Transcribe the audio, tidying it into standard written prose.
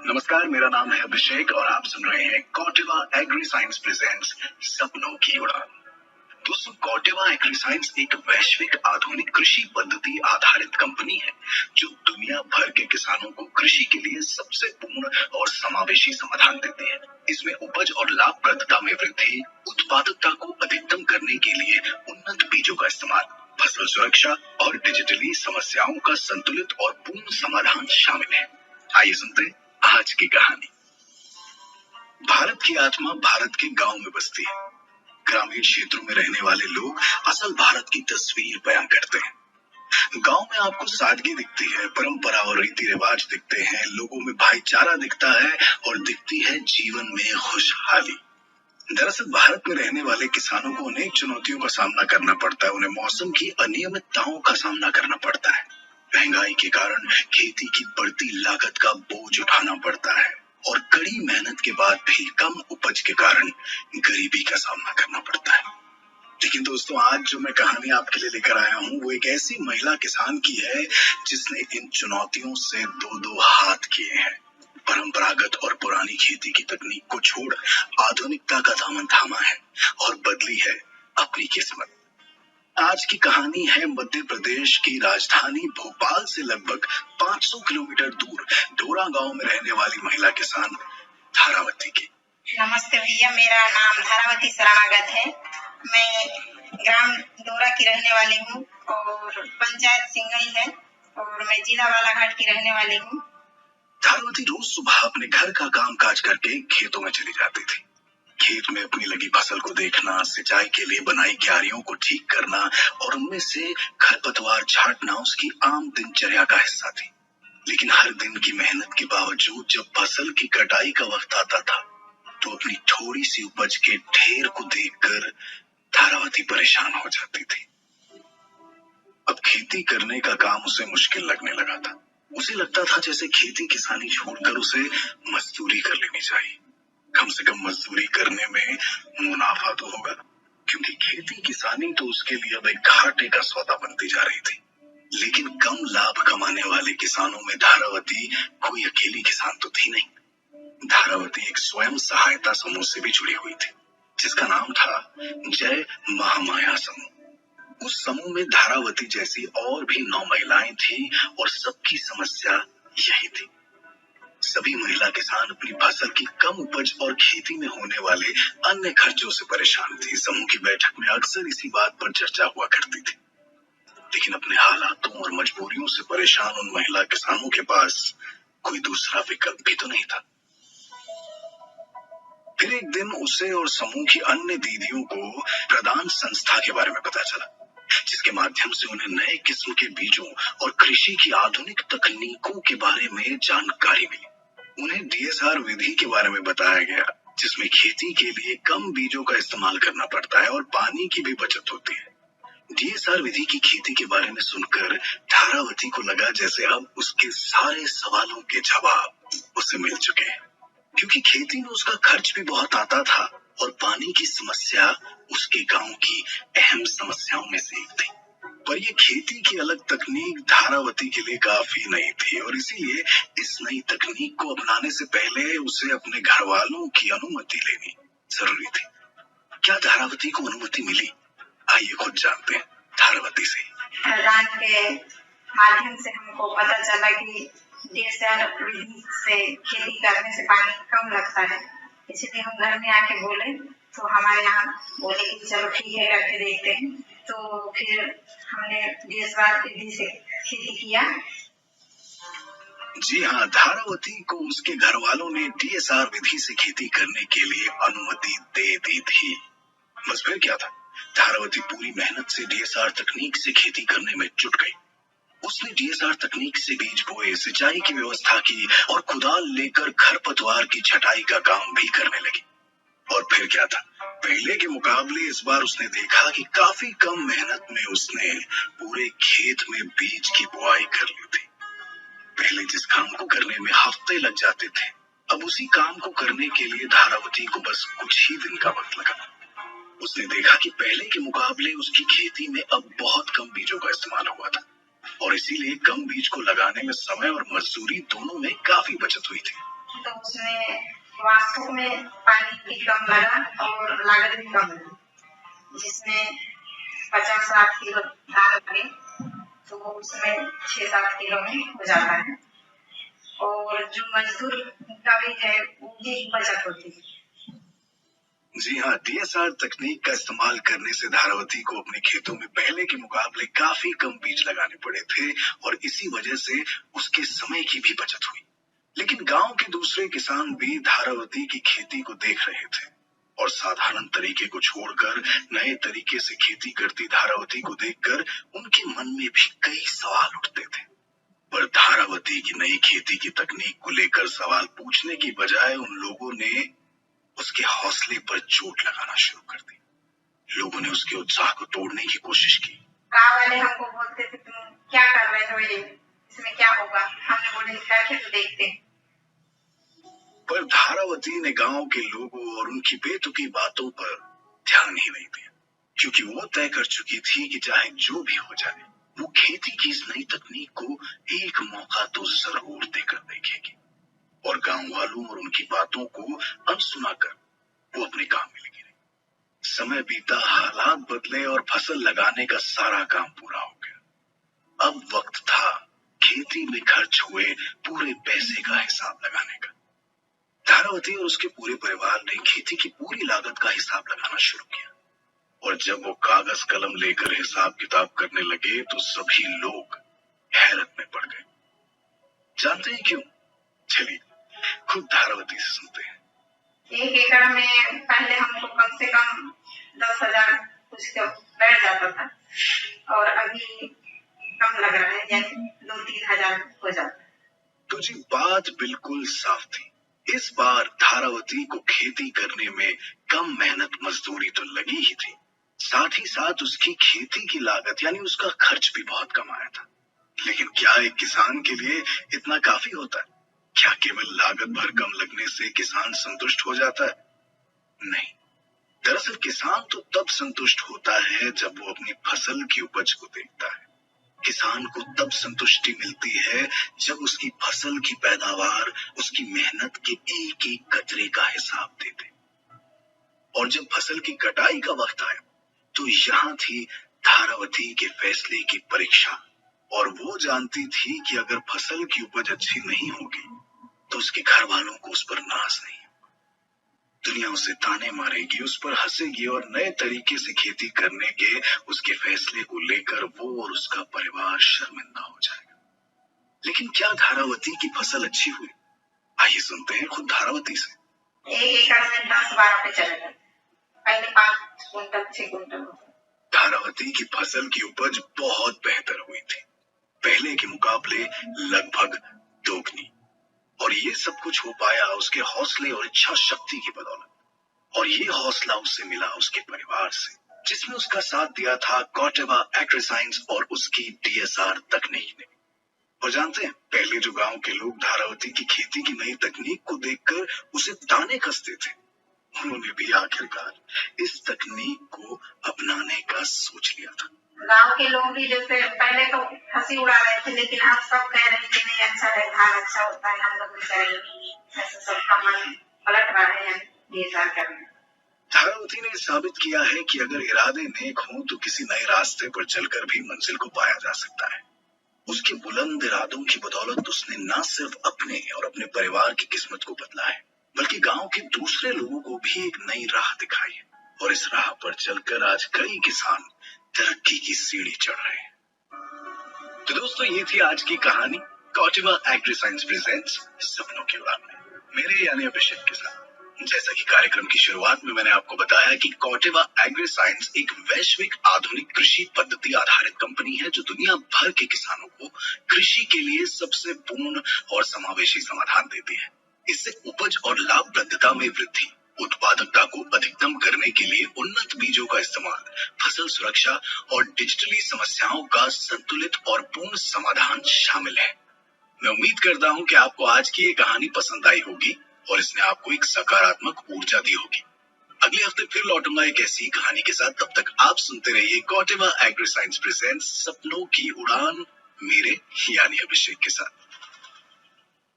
नमस्कार, मेरा नाम है अभिषेक और आप सुन रहे हैं कौटिवा एग्री साइंस प्रेजेंट्स सपनों की उड़ान। दोस्तों, कौटिवा एग्री साइंस एक वैश्विक आधुनिक कृषि पद्धति आधारित कंपनी है जो दुनिया भर के किसानों को कृषि के लिए सबसे पूर्ण और समावेशी समाधान देती है। इसमें उपज और लाभप्रदता में वृद्धि, उत्पादकता को अधिकतम करने के लिए उन्नत बीजों का इस्तेमाल, फसल सुरक्षा और डिजिटली समस्याओं का संतुलित और पूर्ण समाधान शामिल है। आइए सुनते हैं आज की कहानी। भारत की आत्मा भारत के गांव में बसती है। ग्रामीण क्षेत्रों में रहने वाले लोग असल भारत की तस्वीर बयां करते हैं। गांव में आपको सादगी दिखती है, परंपरा और रीति रिवाज दिखते हैं, लोगों में भाईचारा दिखता है और दिखती है जीवन में खुशहाली। दरअसल भारत में रहने वाले किसानों को अनेक चुनौतियों का सामना करना पड़ता है। उन्हें मौसम की अनियमितताओं का सामना करना पड़ता है, महंगाई के कारण खेती की बढ़ती लागत का बोझ उठाना पड़ता है और कड़ी मेहनत के बाद भी कम उपज के कारण गरीबी का सामना करना पड़ता है। लेकिन दोस्तों, आज जो मैं कहानी आपके लिए लेकर आया हूँ वो एक ऐसी महिला किसान की है जिसने इन चुनौतियों से दो दो हाथ किए हैं। परंपरागत और पुरानी खेती की तकनीक को छोड़ आधुनिकता का दामन थामा है और बदली है अपनी किस्मत। आज की कहानी है मध्य प्रदेश की राजधानी भोपाल से लगभग 500 किलोमीटर दूर डोरा गांव में रहने वाली महिला किसान धारावती की। नमस्ते भैया, मेरा नाम धारावती शरणागत है। मैं ग्राम डोरा की रहने वाली हूँ और पंचायत सिंगई है और मैं जिला बालाघाट की रहने वाली हूँ। धारावती रोज सुबह अपने घर का काम काज करके खेतों में चली जाती थी। खेत में अपनी लगी फसल को देखना, सिंचाई के लिए बनाई क्यारियों को ठीक करना और उनमें से खरपतवार छांटना उसकी आम दिनचर्या का हिस्सा थी। लेकिन हर दिन की मेहनत के बावजूद जब फसल की कटाई का वक्त आता था तो अपनी थोड़ी सी उपज के ढेर को देखकर धारावती परेशान हो जाती थी। अब खेती करने का काम उसे मुश्किल लगने लगा था। उसे लगता था जैसे खेती किसानी छोड़कर उसे मजदूरी कर लेनी चाहिए। कम से कम मजदूरी करने में मुनाफा तो होगा, क्योंकि खेती किसानी तो उसके लिए अब एक घाटे का सौदा बनती जा रही थी। लेकिन कम लाभ कमाने वाले किसानों में धारावती कोई अकेली किसान तो थी नहीं। धारावती एक स्वयं सहायता समूह से भी जुड़ी हुई थी जिसका नाम था जय महामाया समूह। उस समूह में धारावती जैसी और भी 9 महिलाएं थी और सबकी समस्या यही थी। सभी महिला किसान अपनी फसल की कम उपज और खेती में होने वाले अन्य खर्चों से परेशान थी। समूह की बैठक में अक्सर इसी बात पर चर्चा हुआ करती थी। लेकिन अपने हालातों और मजबूरियों से परेशान उन महिला किसानों के पास कोई दूसरा विकल्प भी तो नहीं था। फिर एक दिन उसे और समूह की अन्य दीदियों को प्रदान संस्था के बारे में पता चला, जिसके माध्यम से उन्हें नए किस्म के बीजों और कृषि की आधुनिक तकनीकों के बारे में जानकारी मिली। उन्हें डीएसआर विधि के बारे में बताया गया, जिसमें खेती के लिए कम बीजों का इस्तेमाल करना पड़ता है और पानी की भी बचत होती है। डीएसआर विधि की खेती के बारे में सुनकर धारावती को लगा जैसे अब उसके सारे सवालों के जवाब उसे मिल चुके हैं, क्योंकि खेती में उसका खर्च भी बहुत आता था और पानी की समस्या उसके गांव की अहम समस्याओं में से एक थी। पर ये खेती की अलग तकनीक धारावती के लिए काफी नहीं थी और इसीलिए इस नई तकनीक को अपनाने से पहले उसे अपने घर वालों की अनुमति लेनी जरूरी थी। क्या धारावती को अनुमति मिली? आइए खुद जानते हैं धारावती से। प्रधान के माध्यम से हमको पता चला कि डीएसआर विधि से खेती करने से पानी कम लगता है, इसलिए हम घर में आके बोले तो हमारे यहाँ बोले कि चलो ठीक है, करके देखते हैं। तो फिर हमने डीएसआर विधि से खेती किया। जी हाँ, धारावती को उसके घर वालों ने डीएसआर विधि से खेती करने के लिए अनुमति दे दी थी। बस फिर क्या था, धारावती पूरी मेहनत से डीएसआर तकनीक से खेती करने में जुट गई। उसने डीएसआर तकनीक से बीज बोए, सिंचाई की व्यवस्था की और कुदाल लेकर खरपतवार की छटाई का काम भी करने लगी। और फिर क्या था, पहले के मुकाबले इस बार उसने देखा कि काफी कम मेहनत में उसने पूरे खेत में बीज की बुआई कर ली थी। पहले जिस काम को करने में हफ्ते लग जाते थे, अब उसी काम को करने के लिए धारावती को बस कुछ ही दिन का वक्त लगा। उसने देखा कि पहले के मुकाबले उसकी खेती में अब बहुत कम बीजों का इस्तेमाल हुआ था और इसीलिए कम बीज को लगाने में समय और मजदूरी दोनों में काफी बचत हुई थी। तो उसमें वास्तव में पानी भी कम लगा और लागत भी कम लगी, जिसमें 50-60 किलो धान लगे तो उसमें 6-7 किलो में हो जाता है, और जो मजदूर का भी है वो भी बचत होती है। जी हाँ, डीएसआर तकनीक का इस्तेमाल करने से धारावती को अपने खेतों में पहले के मुकाबले काफी कम बीज लगाने पड़े थे और इसी वजह से उसके समय की भी बचत हुई। लेकिन गांव के दूसरे किसान भी धारावती की खेती को देख रहे थे और साधारण तरीके को छोड़कर नए तरीके से खेती करती धारावती को देखकर उनके मन में भी कई सवाल उठते थे। पर धारावती की नई खेती की तकनीक को लेकर सवाल पूछने की बजाय उन लोगों ने उसके हौसले पर चोट लगाना शुरू कर दी। लोगों ने उसके उत्साह को तोड़ने की कोशिश की। गाँव वाले हमको बोलते थे, तुम क्या कर रहे हो, ये इसमें क्या होगा? हमने बोले करके तो देखते हैं। पर धारावती ने गांव के लोगों और उनकी बेतुकी बातों पर ध्यान ही नहीं दिया, क्योंकि वो तय कर चुकी थी कि चाहे जो भी हो जाए वो खेती की इस नई तकनीक को एक मौका तो जरूर देकर देखेगी। और गांव वालों और उनकी बातों को अनसुना कर वो अपने काम में लगी रही। समय बीता, हालात बदले और फसल लगाने का सारा काम पूरा हो गया। अब वक्त था खेती में खर्च हुए पूरे पैसे का हिसाब लगाने का। धारावती और उसके पूरे परिवार ने खेती की पूरी लागत का हिसाब लगाना शुरू किया और जब वो कागज कलम लेकर हिसाब किताब करने लगे तो सभी लोग हैरत में पड़ गए। जानते हैं क्यों? चलिए खुद धारावती से सुनते हैं। 1 एकड़ में पहले हमको कम से कम 10,000 कुछ तो बैठ जाता था और अभी कम लग रहा है, यानी 2-3 हजार हो जाता है। तो जी बात बिल्कुल साफ थी। इस बार धारावती को खेती करने में कम मेहनत मजदूरी तो लगी ही थी, साथ ही साथ उसकी खेती की लागत यानी उसका खर्च भी बहुत कम आया था। लेकिन क्या एक किसान के लिए इतना काफी होता है? क्या केवल लागत भर कम लगने से किसान संतुष्ट हो जाता है? नहीं। दरअसल किसान तो तब संतुष्ट होता है जब वो अपनी फसल की उपज को देखता है। किसान को तब संतुष्टि मिलती है जब उसकी फसल की पैदावार उसकी मेहनत के एक एक कतरे का हिसाब दे दे। और जब फसल की कटाई का वक्त आया तो यहाँ थी धारावती के फैसले की परीक्षा। और वो जानती थी कि अगर फसल की उपज अच्छी नहीं होगी तो उसके घर वालों को उस पर नाज नहीं, दुनिया उसे ताने मारेगी, उस पर हंसेगी और नए तरीके से खेती करने के उसके फैसले को लेकर वो और उसका परिवार शर्मिंदा हो जाएगा। लेकिन क्या धारावती की फसल अच्छी हुई? आइए सुनते हैं खुद धारावती से। 1 एकड़ में 10-12 पे चले गए, पहले 5 कुंटल 6 कुंटल। धारावती की फसल की उपज बहुत बेहतर हुई थी, पहले के मुकाबले लगभग दोगुनी। और ये सब कुछ हो पाया उसके हौसले और इच्छा शक्ति की बदौलत। और ये हौसला उसे मिला उसके परिवार से, जिसमें उसका साथ दिया था कॉर्टेवा एग्रीसाइंस और उसकी डीएसआर तकनीक ने। और जानते हैं, पहले जो गांव के लोग धारावती की खेती की नई तकनीक को देखकर उसे ताने कसते थे, उन्होंने भी आखिरकार इस तकनीक को अपनाने का सोच लिया था। गांव के लोग भी जैसे पहले तो हंसी उड़ा रहे थे, लेकिन अब सब कह रहे हैं कि नहीं अच्छा है, धान अच्छा होता है, हम लोग भी करेंगे। ऐसा सबका मन पलट रहा है डीएसआर करने। धारावती ने साबित किया है कि अगर इरादे नेक हों तो किसी नए रास्ते पर चलकर भी मंजिल को पाया जा सकता है। उसके बुलंद इरादों की बदौलत उसने न सिर्फ अपने और अपने परिवार की किस्मत को बदला है, बल्कि गांव के दूसरे लोगों को भी एक नई राह दिखाई है। और इस राह पर चलकर आज कई किसान तरक्की की सीढ़ी चढ़ रहे हैं। तो दोस्तों, ये थी आज की कहानी कॉर्टेवा एग्रीसाइंस प्रेजेंट्स सपनों की उड़ान में, मेरे यानी अभिषेक के साथ। जैसा कि कार्यक्रम की शुरुआत में मैंने आपको बताया कि कॉर्टेवा एग्रीसाइंस एक वैश्विक आधुनिक कृषि पद्धति आधारित कंपनी है जो दुनिया भर के किसानों को कृषि के लिए सबसे पूर्ण और समावेशी समाधान देती है। इससे उपज और लाभप्रदता में वृद्धि, उत्पादकता को अधिकतम करने के लिए उन्नत बीजों का इस्तेमाल, फसल सुरक्षा और डिजिटली समस्याओं का संतुलित और पूर्ण समाधान शामिल है। मैं उम्मीद करता हूँ कि आपको आज की ये कहानी पसंद आई होगी और इसने आपको एक सकारात्मक ऊर्जा दी होगी। अगले हफ्ते फिर लौटूंगा एक ऐसी कहानी के साथ। तब तक आप सुनते रहिए कॉर्टेवा एग्रीसाइंस प्रेजेंट्स सपनों की उड़ान, मेरे यानी अभिषेक के साथ।